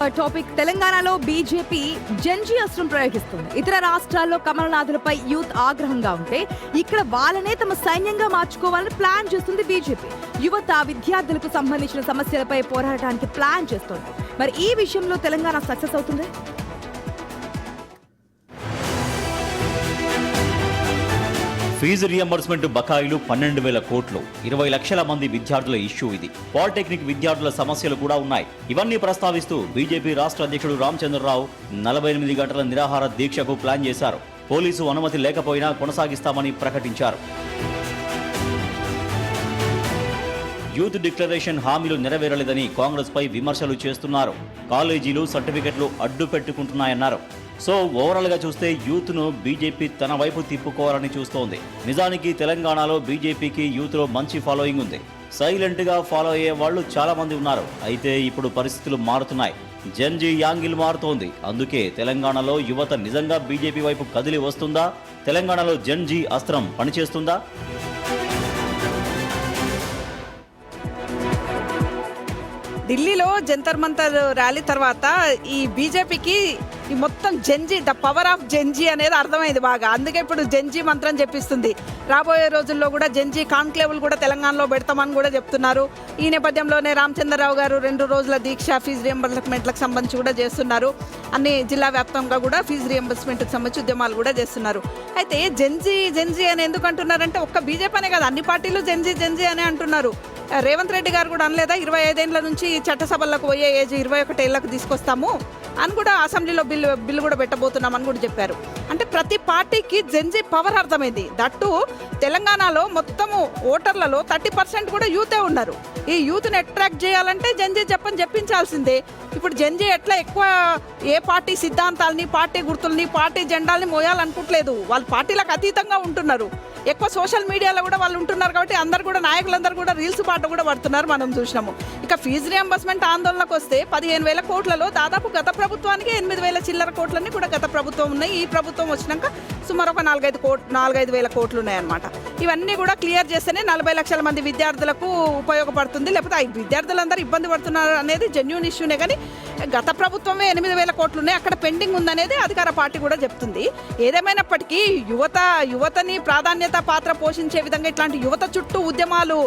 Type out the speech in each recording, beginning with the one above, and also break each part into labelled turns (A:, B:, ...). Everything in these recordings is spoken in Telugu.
A: టాపిక్ తెలంగాణలో బీజేపీ జంజీ అస్త్రం ప్రయోగిస్తుంది. ఇతర రాష్ట్రాల్లో కమలనాథులపై యూత్ ఆగ్రహంగా ఉంటే ఇక్కడ వాళ్ళనే తమ సైన్యంగా మార్చుకోవాలని ప్లాన్ చేస్తుంది బీజేపీ. యువత విద్యార్థులకు సంబంధించిన సమస్యలపై పోరాడటానికి ప్లాన్ చేస్తోంది. మరి ఈ విషయంలో తెలంగాణ సక్సెస్ అవుతుంది?
B: ఫీజు రియంబర్స్మెంట్ బకాయిలు 12,000 కోట్లు, 20 లక్షల మంది విద్యార్థుల ఇష్యూ ఇది. పాలిటెక్నిక్ విద్యార్థుల సమస్యలు కూడా ఉన్నాయి. ఇవన్నీ ప్రస్తావిస్తూ బీజేపీ రాష్ట్ర అధ్యక్షుడు రామచంద్రరావు 48 గంటల నిరాహార దీక్షకు ప్లాన్ చేశారు. పోలీసు అనుమతి లేకపోయినా కొనసాగిస్తామని ప్రకటించారు. యూత్ డిక్లరేషన్ హామీలు నెరవేరలేదని కాంగ్రెస్ పై విమర్శలు చేస్తున్నారు. కాలేజీలు సర్టిఫికెట్లు అడ్డు పెట్టుకుంటున్నాయన్నారు. సో ఓవరాల్ గా చూస్తే యూత్ ను బీజేపీ తన వైపు తిప్పుకోవాలని చూస్తోంది. నిజానికి తెలంగాణలో బీజేపీకి యూత్ లో మంచి ఫాలోయింగ్ ఉంది. సైలెంట్ గా ఫాలో అయ్యే వాళ్ళు చాలా మంది ఉన్నారు. అయితే ఇప్పుడు పరిస్థితులు మారుతున్నాయి. జంజీ యాంగిల్ మారుతోంది. అందుకే తెలంగాణలో యువత నిజంగా బీజేపీ వైపు కదిలి వస్తుందా? తెలంగాణలో జంజీ అస్త్రం పనిచేస్తుందా?
C: ఢిల్లీలో జంతర్ మంతర్ ర్యాలీ తర్వాత ఈ బీజేపీకి ఈ మొత్తం జంజీ, ద పవర్ ఆఫ్ జంజీ అనేది అర్థమైంది బాగా. అందుకే ఇప్పుడు జంజీ మంత్రం చెప్పిస్తుంది. రాబోయే రోజుల్లో కూడా జంజీ కాన్క్లేవ్లు కూడా తెలంగాణలో పెడతామని కూడా చెప్తున్నారు. ఈ నేపథ్యంలోనే రామచంద్రరావు గారు 2 రోజుల దీక్ష ఫీజు రియంబర్స్మెంట్లకు సంబంధించి కూడా చేస్తున్నారు. అన్ని జిల్లా వ్యాప్తంగా కూడా ఫీజు రియంబర్స్మెంట్కి సంబంధించి ఉద్యమాలు కూడా చేస్తున్నారు. అయితే జంజీ అని ఎందుకు అంటున్నారంటే ఒక్క బీజేపీ అనే కాదు, అన్ని పార్టీలు జంజీ అనే అంటున్నారు. రేవంత్ రెడ్డి గారు కూడా అనలేదా 25 ఏళ్ల నుంచి చట్టసభలకు పోయే ఏజ్ 21 ఏళ్లకు తీసుకొస్తాము అని కూడా అసెంబ్లీలో బిల్లు కూడా పెట్టబోతున్నామని కూడా చెప్పారు. అంటే ప్రతి పార్టీకి జంజీ పవర్ అర్థమైంది. దట్టు తెలంగాణలో మొత్తము ఓటర్లలో 30% కూడా యూతే ఉన్నారు. ఈ యూత్ని అట్రాక్ట్ చేయాలంటే జంజీ చెప్పించాల్సిందే. ఇప్పుడు జంజీ ఎట్లా ఎక్కువ ఏ పార్టీ సిద్ధాంతాలని, పార్టీ గుర్తుల్ని, పార్టీ జెండాల్ని మోయాలనుకోవట్లేదు. వాళ్ళు పార్టీలకు అతీతంగా ఉంటున్నారు. ఎక్కువ సోషల్ మీడియాలో కూడా వాళ్ళు ఉంటున్నారు. కాబట్టి అందరు కూడా నాయకులందరూ కూడా రీల్స్ పాట కూడా పడుతున్నారు, మనం చూసినాము. ఇక ఫీజు రియంబర్స్మెంట్ ఆందోళనకు వస్తే 15,000 కోట్లలో దాదాపు గత ప్రభుత్వానికి 8,000 చిల్లర కోట్లన్నీ కూడా గత ప్రభుత్వం ఉన్నాయి. ఈ ప్రభుత్వం వచ్చినాక సుమారు ఒక 4-5 వేల కోట్లు ఉన్నాయన్నమాట. ఇవన్నీ కూడా క్లియర్ చేస్తేనే 40 లక్షల మంది విద్యార్థులకు ఉపయోగపడుతుంది. లేకపోతే ఆ విద్యార్థులందరూ ఇబ్బంది పడుతున్నారు అనేది జెన్యూన్ ఇష్యూనే. కానీ గత ప్రభుత్వమే 8,000 కోట్లు ఉన్నాయి, అక్కడ పెండింగ్ ఉందనేది అధికార పార్టీ కూడా చెప్తుంది. ఏదేమైనప్పటికీ యువతని ప్రాధాన్యత పాత్ర పోషించే విధంగా ఇట్లాంటి యువత చుట్టూ ఉద్యమాలు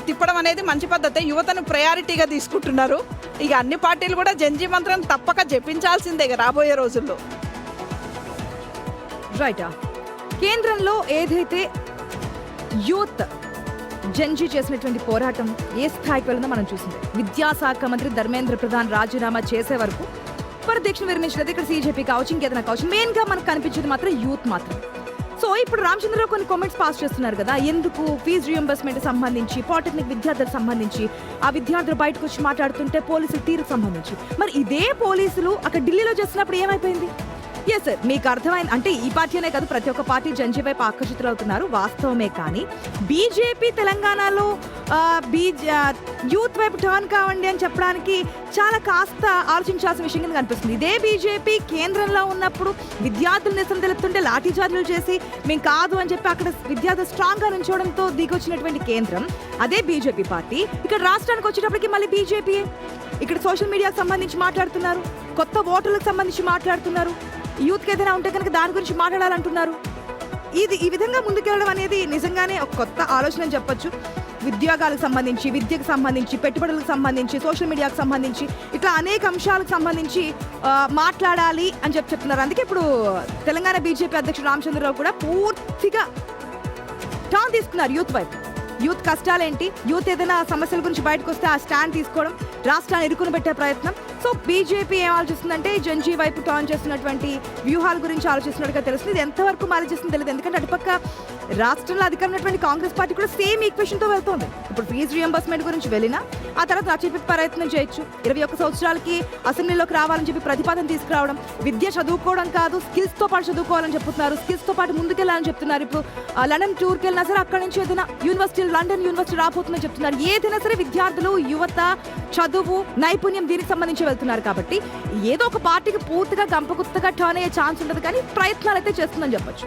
C: తిప్పడం అనేది మంచి పద్ధతి. యువతను ప్రయారిటీగా తీసుకుంటున్నారు. ఇక అన్ని పార్టీలు కూడా జంజీ మంత్రం తప్పక జపించాల్సిందే రాబోయే రోజుల్లో.
A: రైట్. కేంద్రంలో ఏదైతే యూత్ జంజీ చేసినటువంటి పోరాటం ఏ స్థాయికి వెళ్ళిందో మనం చూసింది. విద్యాశాఖ మంత్రి ధర్మేంద్ర ప్రధాన్ రాజీనామా చేసే వరకు దీక్ష విరమించినది ఇక్కడ సీజేపీ కావచ్చు, ఇంకేదైనా కావచ్చు. మెయిన్గా మనకు కనిపించేది మాత్రం యూత్ మాత్రం. సో ఇప్పుడు రామచంద్రరావు కొన్ని కామెంట్స్ పాస్ చేస్తున్నారు కదా, ఎందుకు ఫీజు రియంబర్స్మెంట్ సంబంధించి, పాలిటెక్నిక్ విద్యార్థులకు సంబంధించి ఆ విద్యార్థులు బయటకు వచ్చి మాట్లాడుతుంటే పోలీసులు తీరుకు సంబంధించి, మరి ఇదే పోలీసులు అక్కడ ఢిల్లీలో చేస్తున్నప్పుడు ఏమైపోయింది? ఎస్ సార్, మీకు అర్థమైంది. అంటే ఈ పార్టీ అనే కాదు, ప్రతి ఒక్క పార్టీ జంజీ వైపు ఆకర్షితులవుతున్నారు, వాస్తవమే. కానీ బీజేపీ తెలంగాణలో యూత్ వైపు టర్న్ కావండి అని చెప్పడానికి చాలా కాస్త ఆలోచించాల్సిన విషయం కింద కనిపిస్తుంది. ఇదే బీజేపీ కేంద్రంలో ఉన్నప్పుడు విద్యార్థులు నిరసన తెలుపుతుంటే లాఠీచార్జీలు చేసి మేము కాదు అని చెప్పి అక్కడ విద్యార్థులు స్ట్రాంగ్గా నుంచోవడంతో దిగొచ్చినటువంటి కేంద్రం అదే బీజేపీ పార్టీ. ఇక్కడ రాష్ట్రానికి వచ్చేటప్పటికి మళ్ళీ బీజేపీ ఇక్కడ సోషల్ మీడియాకు సంబంధించి మాట్లాడుతున్నారు, కొత్త ఓటర్లకు సంబంధించి మాట్లాడుతున్నారు, యూత్కి ఏదైనా ఉంటే కనుక దాని గురించి మాట్లాడాలంటున్నారు. ఈ విధంగా ముందుకెళ్ళడం అనేది నిజంగానే ఒక కొత్త ఆలోచన అని చెప్పొచ్చు. ఉద్యోగాలకు సంబంధించి, విద్యకు సంబంధించి, పెట్టుబడులకు సంబంధించి, సోషల్ మీడియాకు సంబంధించి ఇట్లా అనేక అంశాలకు సంబంధించి మాట్లాడాలి అని చెప్తున్నారు. అందుకే ఇప్పుడు తెలంగాణ బీజేపీ అధ్యక్షుడు రామచంద్రరావు కూడా పూర్తిగా టర్న్ తీసుకున్నారు యూత్ వైపు. యూత్ కష్టాలేంటి, యూత్ ఏదైనా సమస్యల గురించి బయటకు వస్తే ఆ స్టాండ్ తీసుకోవడం, రాష్ట్రాన్ని ఇరుకుని పెట్టే ప్రయత్నం. సో బీజేపీ ఏం ఆలోచిస్తుందంటే జంజీ వైపు టర్న్ చేస్తున్నటువంటి వ్యూహాల గురించి ఆలోచిస్తున్నట్టుగా తెలుస్తుంది. ఇది ఎంతవరకు మారి చేస్తుందో తెలియదు. ఎందుకంటే అటుపక్క రాష్ట్రంలో అధికారం ఉన్నటువంటి కాంగ్రెస్ పార్టీ కూడా సేమ్ ఈక్వేషన్తో వెళ్తోంది. ఇప్పుడు ఫీజు రియంబర్స్మెంట్ గురించి వెళ్ళినా ఆ తర్వాత నచ్చే ప్రయత్నం చేయొచ్చు. 21 సంవత్సరాలకి అసెంబ్లీలోకి రావాలని చెప్పి ప్రతిపాదన తీసుకురావడం, విద్య చదువుకోవడం కాదు స్కిల్స్తో పాటు చదువుకోవాలని చెప్తున్నారు, స్కిల్స్తో పాటు ముందుకెళ్ళాలని చెప్తున్నారు. ఇప్పుడు లండన్ టూర్కి వెళ్ళినా సరే అక్కడి నుంచి ఏదైనా లండన్ యూనివర్సిటీ రాబోతుందని చెప్తున్నారు. ఏదైనా సరే విద్యార్థులు, యువత, చదువు, నైపుణ్యం దీనికి సంబంధించి వెళ్తున్నారు. కాబట్టి ఏదో ఒక పార్టీకి పూర్తిగా గంపగుత్తగా టర్న్ అయ్యే ఛాన్స్ ఉండదు, కానీ ప్రయత్నాలు అయితే చేస్తుందని చెప్పొచ్చు.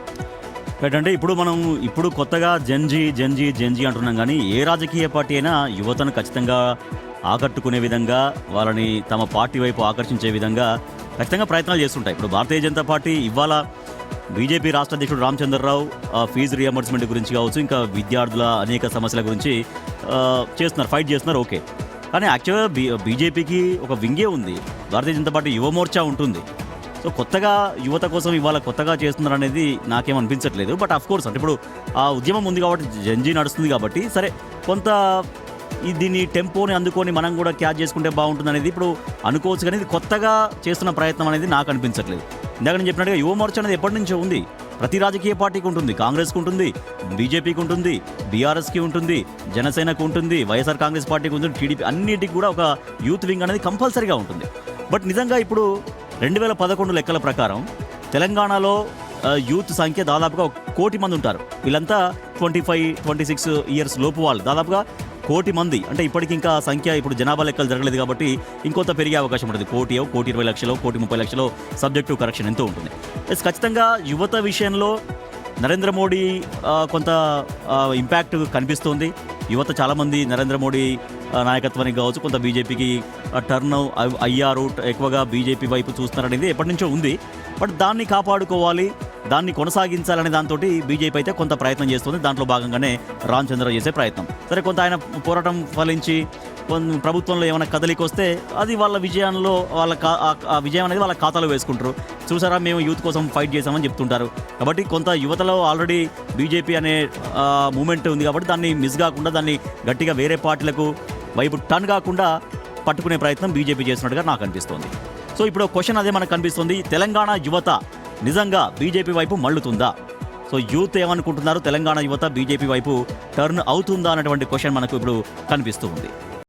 B: అంటే ఇప్పుడు కొత్తగా జంజీ అంటున్నాం. కానీ ఏ రాజకీయ పార్టీ అయినా యువతను ఖచ్చితంగా ఆకట్టుకునే విధంగా, వాళ్ళని తమ పార్టీ వైపు ఆకర్షించే విధంగా ఖచ్చితంగా ప్రయత్నాలు చేస్తుంటాయి. ఇప్పుడు భారతీయ జనతా పార్టీ ఇవాళ బీజేపీ రాష్ట్ర అధ్యక్షుడు రామచంద్రరావు ఫీజు రియంబర్స్మెంట్ గురించి కావచ్చు, ఇంకా విద్యార్థుల అనేక సమస్యల గురించి చేస్తున్నారు, ఫైట్ చేస్తున్నారు. ఓకే, కానీ యాక్చువల్గా బీజేపీకి ఒక వింగే ఉంది, భారతీయ జనతా పార్టీ యువ మోర్చా ఉంటుంది. సో కొత్తగా యువత కోసం ఇవాళ కొత్తగా చేస్తున్నారు అనేది నాకేమనిపించట్లేదు. బట్ ఆఫ్ కోర్స్ అంటే ఇప్పుడు ఆ ఉద్యమం ఉంది కాబట్టి, జంజీ నడుస్తుంది కాబట్టి, సరే కొంత దీన్ని టెంపోని అందుకొని మనం కూడా క్యాచ్ చేసుకుంటే బాగుంటుంది అనేది ఇప్పుడు అనుకోవచ్చు. కానీ ఇది కొత్తగా చేస్తున్న ప్రయత్నం అనేది నాకు అనిపించట్లేదు. ఇందాక నేను చెప్పినట్టుగా యువ మోర్చా అనేది ఎప్పటి నుంచో ఉంది, ప్రతి రాజకీయ పార్టీకి ఉంటుంది, కాంగ్రెస్కి ఉంటుంది, బీజేపీకి ఉంటుంది, బీఆర్ఎస్కి ఉంటుంది, జనసేనకు ఉంటుంది, వైఎస్ఆర్ కాంగ్రెస్ పార్టీకి ఉంటుంది, టీడీపీ, అన్నిటికి కూడా ఒక యూత్ వింగ్ అనేది కంపల్సరీగా ఉంటుంది. బట్ నిజంగా ఇప్పుడు 2011 లెక్కల ప్రకారం తెలంగాణలో యూత్ సంఖ్య దాదాపుగా 1 కోటి మంది ఉంటారు. వీళ్ళంతా 25-26 ఇయర్స్ లోపు వాళ్ళు, దాదాపుగా 1 కోటి మంది. అంటే ఇప్పటికి ఇంకా సంఖ్య ఇప్పుడు జనాభా లెక్కలు జరగలేదు కాబట్టి ఇంకొంత పెరిగే అవకాశం ఉంటుంది. 1,20,00,000, 1,30,00,000 సబ్జెక్టివ్ కరెక్షన్ ఎంతో ఉంటుంది. ఖచ్చితంగా యువత విషయంలో నరేంద్ర మోడీ కొంత ఇంపాక్ట్ కనిపిస్తోంది. యువత చాలామంది నరేంద్ర మోడీ నాయకత్వానికి కావచ్చు, కొంత బీజేపీకి టర్న్ అయ్యారు, ఎక్కువగా బీజేపీ వైపు చూస్తున్నారనేది ఎప్పటి నుంచో ఉంది. బట్ దాన్ని కాపాడుకోవాలి, దాన్ని కొనసాగించాలనే దాంతో బీజేపీ అయితే కొంత ప్రయత్నం చేస్తుంది. దాంట్లో భాగంగానే రామచంద్ర చేసే ప్రయత్నం. సరే, కొంత ఆయన పోరాటం ఫలించి ప్రభుత్వంలో ఏమైనా కదలికి వస్తే అది వాళ్ళ విజయంలో ఆ విజయం అనేది వాళ్ళ ఖాతాలో వేసుకుంటారు. చూసారా, మేము యూత్ కోసం ఫైట్ చేసామని చెప్తుంటారు. కాబట్టి కొంత యువతలో ఆల్రెడీ బీజేపీ అనే మూమెంట్ ఉంది కాబట్టి దాన్ని మిస్ కాకుండా, దాన్ని గట్టిగా వేరే పార్టీలకు వైపు టర్న్ కాకుండా పట్టుకునే ప్రయత్నం బీజేపీ చేస్తున్నట్టుగా నాకు అనిపిస్తోంది. సో ఇప్పుడు క్వశ్చన్ అదే మనకు కనిపిస్తుంది, తెలంగాణ యువత నిజంగా బీజేపీ వైపు మళ్ళుతుందా? సో యూత్ ఏమనుకుంటున్నారు, తెలంగాణ యువత బీజేపీ వైపు టర్న్ అవుతుందా అన్నటువంటి క్వశ్చన్ మనకు ఇప్పుడు కనిపిస్తూ ఉంది.